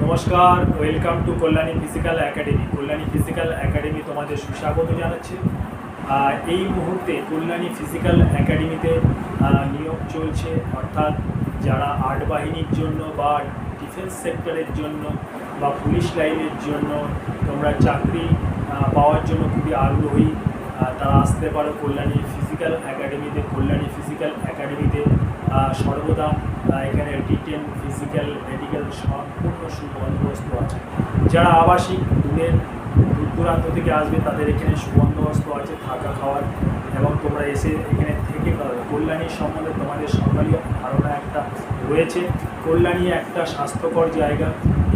নমস্কার, welcome to Kalyani physical academy. Kalyani physical academy তোমাদের সুস্বাগত জানাচ্ছে। এই মুহূর্তে কল্যাণী ফিজিক্যাল একাডেমিতে নিয়োগ চলছে, অর্থাৎ যারা আর্ট বাহিনীর জন্য বা ডিফেন্স সেক্টরের জন্য বা পুলিশ লাইনের জন্য তোমরা চাকরি পাওয়ার জন্য খুবই আগ্রহী, তারা আসতে পারো কল্যাণী ফিজিক্যাল একাডেমিতে। কল্যাণী ফিজিক্যাল একাডেমিতে সর্বদা এখানে রিটেন, ফিজিক্যাল, মেডিকেল সম্পূর্ণ সুবন্দোবস্ত আছে। যারা আবাসিক দূর দূরান্ত থেকে আসবে তাদের এখানে সুবন্দোবস্ত আছে থাকা খাওয়ার, এবং তোমরা এসে এখানে থেকে কল্যাণীর সম্বন্ধে তোমাদের সরকারি ধারণা একটা রয়েছে। কল্যাণী একটা স্বাস্থ্যকর জায়গা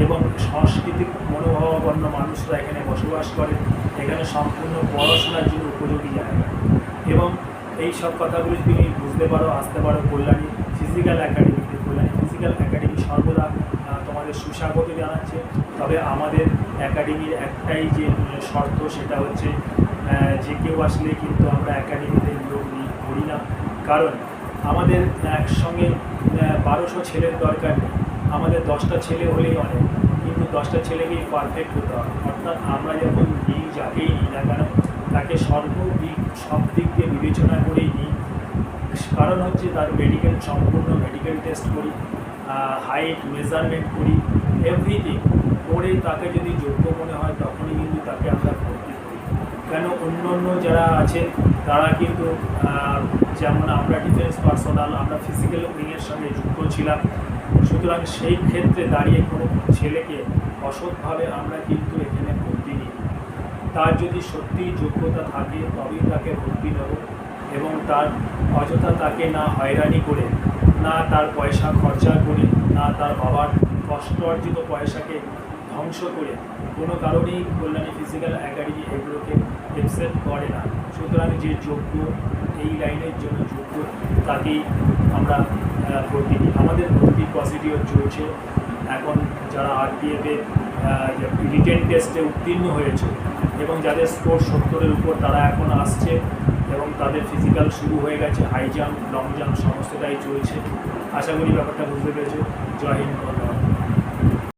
এবং সাংস্কৃতিক মনোভাবাপন্ন মানুষরা এখানে বসবাস করে। এখানে সম্পূর্ণ পড়াশোনার জন্য উপযোগী জায়গা, এবং এই সব কথাগুলি তুমি বুঝতে পারো, আসতে পারো কল্যাণী ফিজিক্যাল একাডেমিতে। কল্যাণী ফিজিক্যাল একাডেমি সর্বদা তোমাদের সুস্বাগত জানাচ্ছে। তবে আমাদের একাডেমির একটাই যে শর্ত, সেটা হচ্ছে যে কেউ আসলে কিন্তু আমরা একাডেমিতে নিয়োগ করি না, কারণ আমাদের একসঙ্গে 1200 ছেলের দরকার নেই। আমাদের 10টা ছেলে হলেই অনেক, কিন্তু 10টা ছেলেকেই পারফেক্ট হতে হবে। অর্থাৎ আমরা যখন নিই, যাকেই নিই না কেন, তাকে সব দিক দিয়ে বিবেচনা করেই নিই। কারণ হচ্ছে তার সম্পূর্ণ মেডিকেল টেস্ট করি, হাইট মেজারমেন্ট করি, এভরিথিং করে তাকে যদি যোগ্য মনে হয় তখনই কিন্তু তাকে আমরা ভর্তি করি। কেন অন্য যারা আছে তারা কিন্তু যেমন আমরা ডিফেন্স পার্সোনাল, আমরা ফিজিক্যাল উইংয়ের সঙ্গে যুক্ত ছিলাম। সুতরাং সেই ক্ষেত্রে দাঁড়িয়ে কোনো ছেলেকে অসৎভাবে আমরা কিন্তু এখানে ভর্তি নিই। তার যদি সত্যিই যোগ্যতা থাকে তবেই তাকে ভর্তি নেব, এবং তার অযথা তাকে না হয়রানি করে, না তার পয়সা খরচা করে, না তার বাবার কষ্ট অর্জিত পয়সাকে ধ্বংস করে কোনো কারণেই কল্যাণী ফিজিক্যাল একাডেমি এগুলোকে অ্যাকসেপ্ট করে না। সুতরাং যে যোগ্য, এই লাইনের জন্য যোগ্য, তাকেই আমরা ভর্তি নিই। আমাদের ভর্তি প্রসিডিওর চলছে এখন। যারা আরপিএফে রিটেন টেস্টে উত্তীর্ণ হয়েছে এবং যাদের স্কোর 70-এর উপর, তারা এখন আসছে এবং তাদের ফিজিক্যাল শুরু হয়ে গেছে। হাই জাম্প, লং জাম্প সমস্তটাই চলছে। আশা করি ব্যাপারটা বুঝতে পেরেছো। জয় হিন্দ।